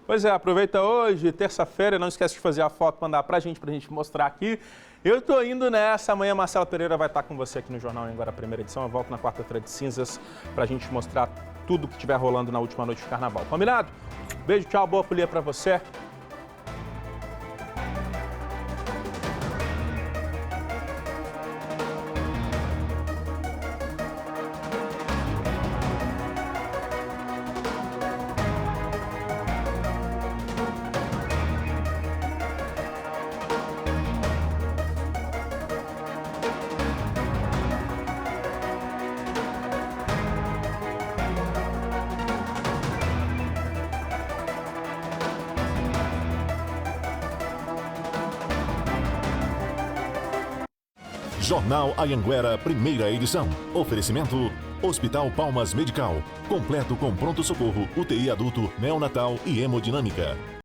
Pois é, aproveita hoje, terça-feira, não esquece de fazer a foto, mandar pra gente mostrar aqui. Eu tô indo nessa, amanhã Marcela Pereira vai estar com você aqui no Jornal Anhanguera, primeira edição. Eu volto na quarta-feira de cinzas pra gente mostrar tudo que estiver rolando na última noite de carnaval. Combinado? Beijo, tchau, boa folia pra você. Jornal Anhanguera, primeira edição. Oferecimento: Hospital Palmas Medical. Completo com pronto-socorro, UTI adulto, neonatal e hemodinâmica.